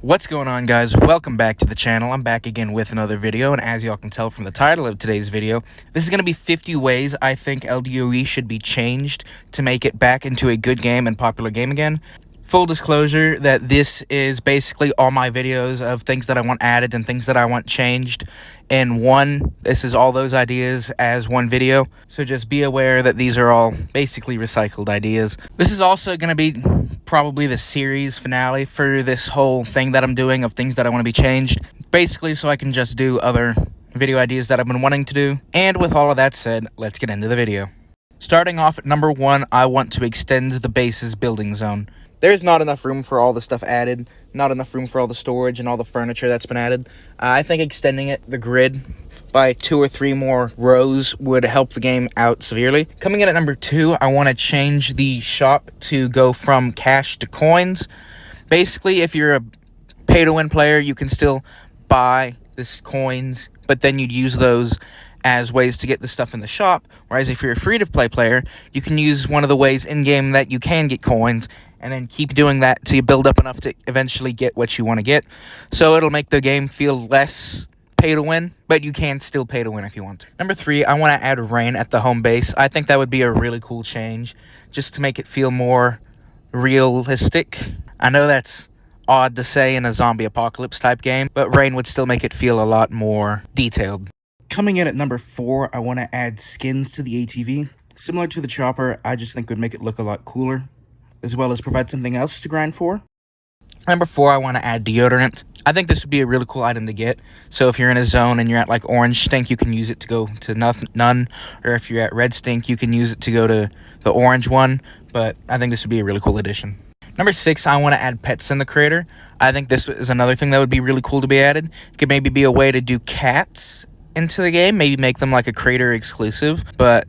What's going on, guys? Welcome back to the channel. I'm back again with another video, and as y'all can tell from the title of today's video, this is going to be 50 ways I think LDOE should be changed to make it back into a good game and popular game again. Full disclosure that this is basically all my videos of things that I want added and things that I want changed in one. This is all those ideas as one video, so just be aware that these are all basically recycled ideas. This is also going to be probably the series finale for this whole thing that I'm doing of things that I want to be changed, basically so I can just do other video ideas that I've been wanting to do. And with all of that said, let's get into the video. Starting off at number 1, I want to extend the base's building zone. There's not enough room for all the stuff added, not enough room for all the storage and all the furniture that's been added. I think extending the grid by 2 or 3 more rows would help the game out severely. Coming in at number 2, I want to change the shop to go from cash to coins. Basically, if you're a pay-to-win player, you can still buy these coins, but then you'd use those as ways to get the stuff in the shop. Whereas if you're a free-to-play player, you can use one of the ways in-game that you can get coins, and then keep doing that till you build up enough to eventually get what you want to get. So it'll make the game feel less pay to win, but you can still pay to win if you want to. Number 3, I want to add rain at the home base. I think that would be a really cool change, just to make it feel more realistic. I know that's odd to say in a zombie apocalypse type game, but rain would still make it feel a lot more detailed. Coming in at number 4, I want to add skins to the ATV. Similar to the chopper, I just think would make it look a lot cooler, as well as provide something else to grind for. Number 4, I want to add deodorant. I think this would be a really cool item to get. So if you're in a zone and you're at like orange stink, you can use it to go to none. Or if you're at red stink, you can use it to go to the orange one. But I think this would be a really cool addition. Number 6, I want to add pets in the creator. I think this is another thing that would be really cool to be added. It could maybe be a way to do cats into the game. Maybe make them like a creator exclusive. But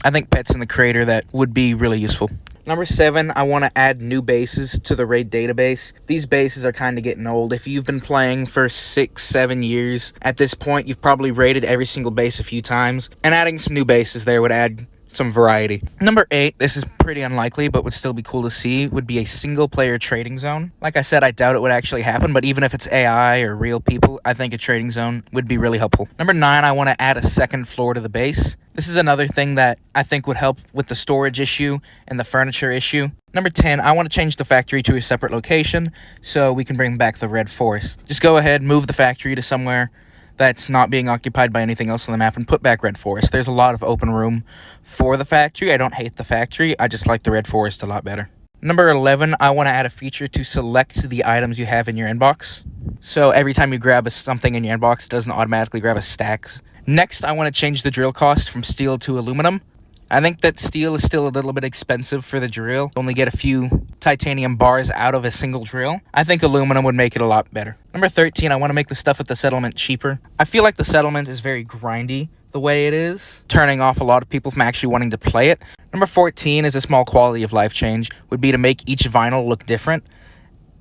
I think pets in the creator, that would be really useful. Number 7, I want to add new bases to the raid database. These bases are kind of getting old. If you've been playing for 6-7 years, at this point, you've probably raided every single base a few times, and adding some new bases there would add some variety. Number 8, this is pretty unlikely, but would still be cool to see, would be a single-player trading zone. Like I said, I doubt it would actually happen, but even if it's AI or real people, I think a trading zone would be really helpful. Number 9, I want to add a second floor to the base. This is another thing that I think would help with the storage issue and the furniture issue. Number 10, I want to change the factory to a separate location so we can bring back the red forest. Just go ahead, move the factory to somewhere that's not being occupied by anything else on the map and put back red forest. There's a lot of open room for the factory. I don't hate the factory. I just like the red forest a lot better. Number 11, I want to add a feature to select the items you have in your inbox. So every time you grab something in your inbox, it doesn't automatically grab a stack. Next, I want to change the drill cost from steel to aluminum. I think that steel is still a little bit expensive for the drill. Only get a few titanium bars out of a single drill. I think aluminum would make it a lot better. Number 13, I want to make the stuff at the settlement cheaper. I feel like the settlement is very grindy the way it is, turning off a lot of people from actually wanting to play it. Number 14 is a small quality of life change, would be to make each vinyl look different.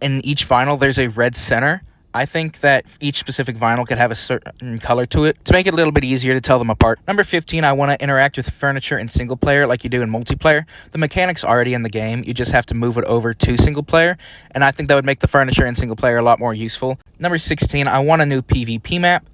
In each vinyl, there's a red center. I think that each specific vinyl could have a certain color to it to make it a little bit easier to tell them apart. Number 15, I want to interact with furniture in single player like you do in multiplayer. The mechanic's already in the game. You just have to move it over to single player, and I think that would make the furniture in single player a lot more useful. Number 16, I want a new PvP map.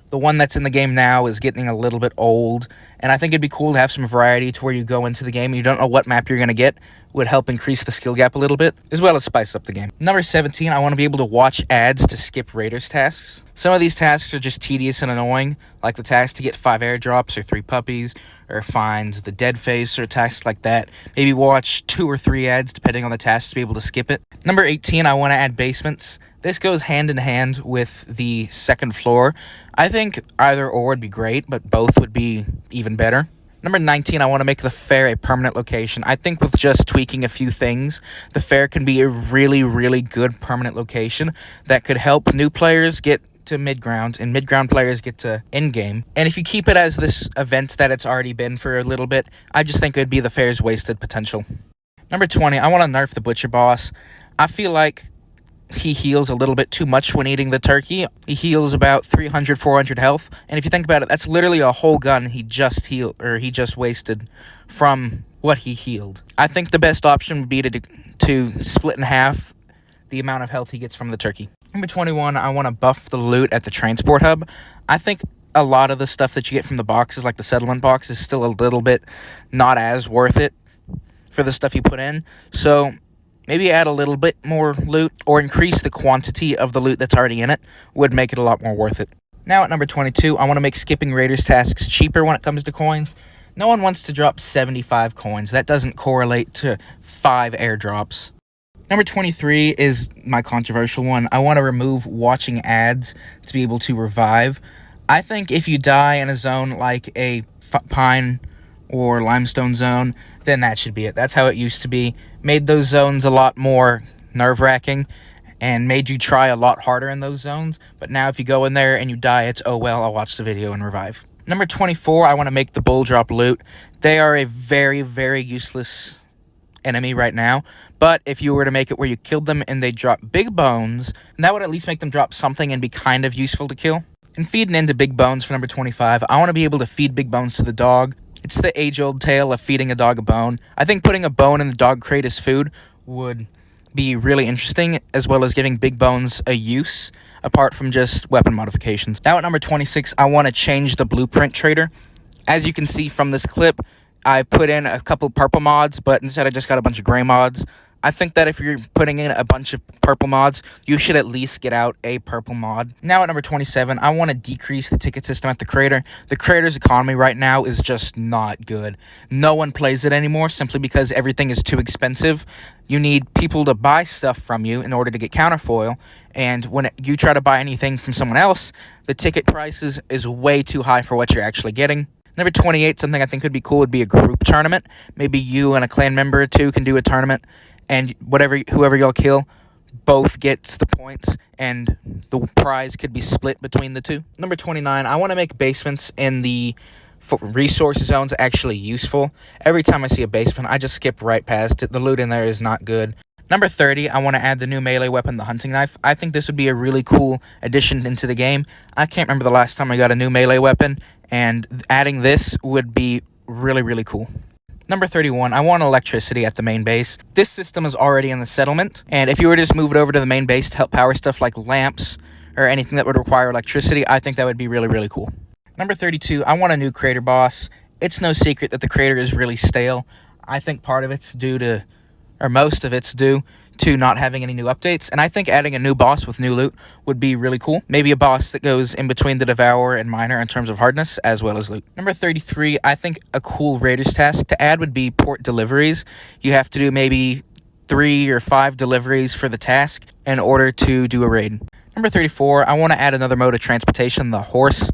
The one that's in the game now is getting a little bit old, and I think it'd be cool to have some variety to where you go into the game and you don't know what map you're going to get. Would help increase the skill gap a little bit, as well as spice up the game. Number 17, I want to be able to watch ads to skip raiders tasks. Some of these tasks are just tedious and annoying, like the task to get 5 airdrops or 3 puppies, or find the dead face, or tasks like that. Maybe watch 2 or 3 ads depending on the task to be able to skip it. Number 18, I want to add basements. This goes hand in hand with the second floor. I think either or would be great, but both would be even better. Number 19, I want to make the fair a permanent location. I think with just tweaking a few things, the fair can be a really, really good permanent location that could help new players get to mid-ground, and mid-ground players get to end-game. And if you keep it as this event that it's already been for a little bit, I just think it would be the fair's wasted potential. Number 20, I want to nerf the butcher boss. I feel like he heals a little bit too much when eating the turkey. He heals about 300, 400 health. And if you think about it, that's literally a whole gun he just wasted from what he healed. I think the best option would be to split in half the amount of health he gets from the turkey. Number 21, I want to buff the loot at the transport hub. I think a lot of the stuff that you get from the boxes, like the settlement box, is still a little bit not as worth it for the stuff you put in. So maybe add a little bit more loot or increase the quantity of the loot that's already in it would make it a lot more worth it. Now at number 22, I want to make skipping Raiders tasks cheaper when it comes to coins. No one wants to drop 75 coins. That doesn't correlate to 5 airdrops. Number 23 is my controversial one. I want to remove watching ads to be able to revive. I think if you die in a zone like a pine or limestone zone, then that should be it. That's how it used to be. Made those zones a lot more nerve-wracking and made you try a lot harder in those zones. But now if you go in there and you die, it's, oh well, I'll watch the video and revive. Number 24, I want to make the bull drop loot. They are a very, very useless enemy right now. But if you were to make it where you killed them and they drop big bones, then that would at least make them drop something and be kind of useful to kill. And feeding into big bones for number 25, I want to be able to feed big bones to the dog. It's the age-old tale of feeding a dog a bone. I think putting a bone in the dog crate as food would be really interesting, as well as giving big bones a use, apart from just weapon modifications. Now at number 26, I want to change the blueprint trader. As you can see from this clip, I put in a couple purple mods, but instead I just got a bunch of gray mods. I think that if you're putting in a bunch of purple mods, you should at least get out a purple mod. Now at number 27, I want to decrease the ticket system at the crater. The crater's economy right now is just not good. No one plays it anymore simply because everything is too expensive. You need people to buy stuff from you in order to get counterfoil, and when you try to buy anything from someone else, the ticket prices is way too high for what you're actually getting. Number 28, something I think could be cool would be a group tournament. Maybe you and a clan member or two can do a tournament, and whoever y'all kill both gets the points, and the prize could be split between the two. Number 29, I want to make basements in the resource zones actually useful. Every time I see a basement, I just skip right past it. The loot in there is not good. Number 30, I want to add the new melee weapon, the hunting knife. I think this would be a really cool addition into the game. I can't remember the last time I got a new melee weapon, and adding this would be really, really cool. Number 31, I want electricity at the main base. This system is already in the settlement, and if you were to just move it over to the main base to help power stuff like lamps or anything that would require electricity, I think that would be really, really cool. Number 32, I want a new crater boss. It's no secret that the crater is really stale. I think part of it's due to, or most of it's due to not having any new updates, and I think adding a new boss with new loot would be really cool. Maybe a boss that goes in between the Devourer and Miner in terms of hardness as well as loot. Number 33, I think a cool Raiders task to add would be port deliveries. You have to do maybe 3 or 5 deliveries for the task in order to do a raid. Number 34, I want to add another mode of transportation, the horse.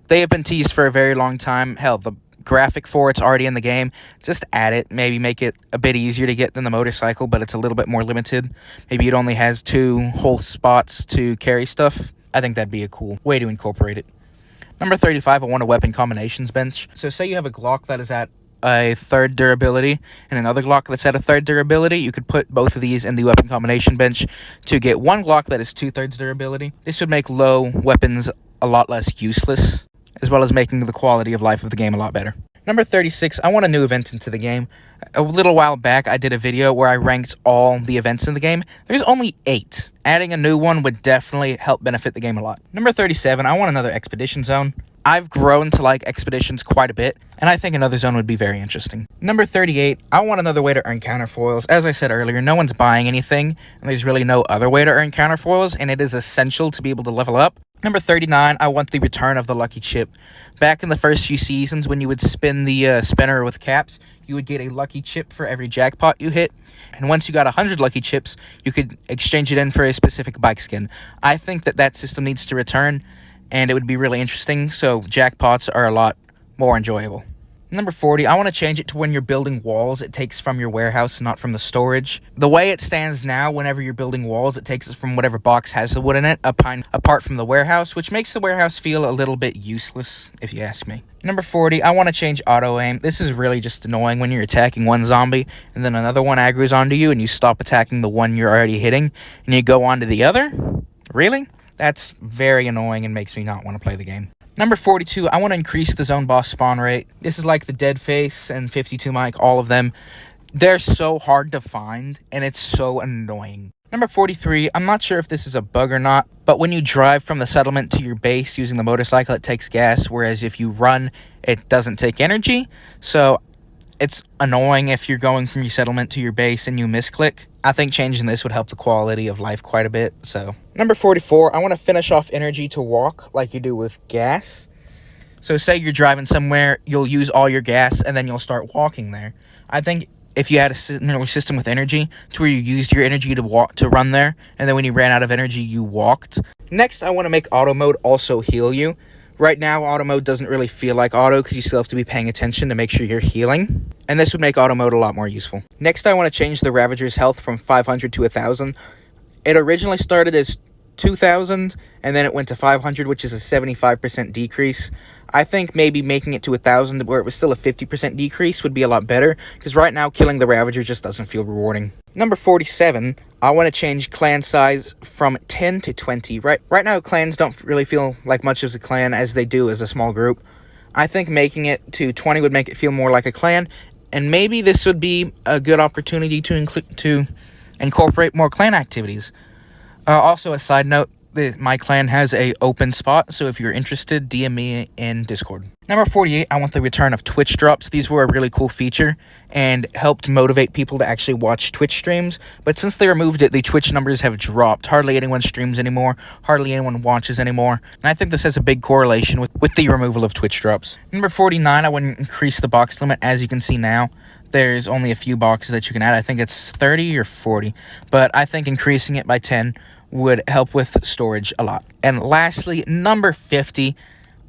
They have been teased for a very long time. Hell, the graphic for it's already in the game. Just add it. Maybe make it a bit easier to get than the motorcycle, but it's a little bit more limited. Maybe it only has 2 whole spots to carry stuff. I think that'd be a cool way to incorporate it. Number 35, I want a weapon combinations bench. So say you have a Glock that is at a 3rd durability and another Glock that's at a 3rd durability. You could put both of these in the weapon combination bench to get one Glock that is 2/3 durability. This would make low weapons a lot less useless, as well as making the quality of life of the game a lot better. Number 36, I want a new event into the game. A little while back, I did a video where I ranked all the events in the game. There's only 8. Adding a new one would definitely help benefit the game a lot. Number 37, I want another expedition zone. I've grown to like expeditions quite a bit, and I think another zone would be very interesting. Number 38, I want another way to earn counterfoils. As I said earlier, no one's buying anything, and there's really no other way to earn counterfoils, and it is essential to be able to level up. Number 39, I want the return of the lucky chip. Back in the first few seasons, when you would spin the spinner with caps, you would get a lucky chip for every jackpot you hit. And once you got 100 lucky chips, you could exchange it in for a specific bike skin. I think that system needs to return, and it would be really interesting, so jackpots are a lot more enjoyable. Number 40, I want to change it to when you're building walls, it takes from your warehouse, not from the storage. The way it stands now, whenever you're building walls, it takes it from whatever box has the wood in it, apart from the warehouse, which makes the warehouse feel a little bit useless, if you ask me. Number 40, I want to change auto-aim. This is really just annoying when you're attacking one zombie, and then another one aggroes onto you, and you stop attacking the one you're already hitting, and you go on to the other? Really? That's very annoying and makes me not want to play the game. Number 42, I want to increase the zone boss spawn rate. This is like the Deadface and 52 Mike, all of them. They're so hard to find, and it's so annoying. Number 43, I'm not sure if this is a bug or not, but when you drive from the settlement to your base using the motorcycle, it takes gas, whereas if you run, it doesn't take energy. So it's annoying if you're going from your settlement to your base and you misclick. I think changing this would help the quality of life quite a bit. So number 44, I want to finish off energy to walk like you do with gas. So say you're driving somewhere, you'll use all your gas, and then you'll start walking there. I think if you had a similar system with energy, to where you used your energy to run there, and then when you ran out of energy, you walked. Next, I want to make auto mode also heal you. Right now, auto mode doesn't really feel like auto because you still have to be paying attention to make sure you're healing. And this would make auto mode a lot more useful. Next, I want to change the Ravager's health from 500 to 1,000. It originally started as 2,000, and then it went to 500, which is a 75% decrease. I think maybe making it to 1,000, where it was still a 50% decrease, would be a lot better, because right now, killing the Ravager just doesn't feel rewarding. Number 47, I want to change clan size from 10 to 20. Right now, clans don't really feel like much as a clan as they do as a small group. I think making it to 20 would make it feel more like a clan, and maybe this would be a good opportunity to incorporate more clan activities. Also, a side note, my clan has a open spot, so if you're interested, DM me in Discord. Number 48, I want the return of Twitch drops. These were a really cool feature and helped motivate people to actually watch Twitch streams. But since they removed it, the Twitch numbers have dropped. Hardly anyone streams anymore. Hardly anyone watches anymore. And I think this has a big correlation with the removal of Twitch drops. Number 49, I want to increase the box limit. As you can see now, there's only a few boxes that you can add. I think it's 30 or 40. But I think increasing it by 10 would help with storage a lot. And lastly, number 50,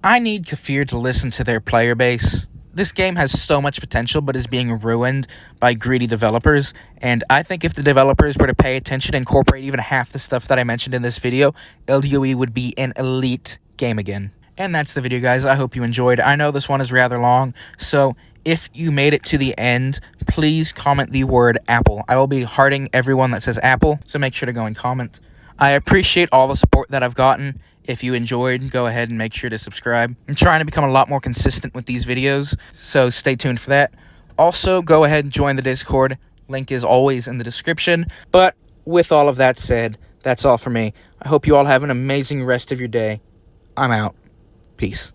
I need Kafir to listen to their player base. This game has so much potential, but is being ruined by greedy developers. And I think if the developers were to pay attention and incorporate even half the stuff that I mentioned in this video, LDOE would be an elite game again. And that's the video, guys. I hope you enjoyed. I know this one is rather long, so if you made it to the end, please comment the word Apple. I will be hearting everyone that says Apple, so make sure to go and comment. I appreciate all the support that I've gotten. If you enjoyed, go ahead and make sure to subscribe. I'm trying to become a lot more consistent with these videos, so stay tuned for that. Also, go ahead and join the Discord. Link is always in the description. But with all of that said, that's all for me. I hope you all have an amazing rest of your day. I'm out. Peace.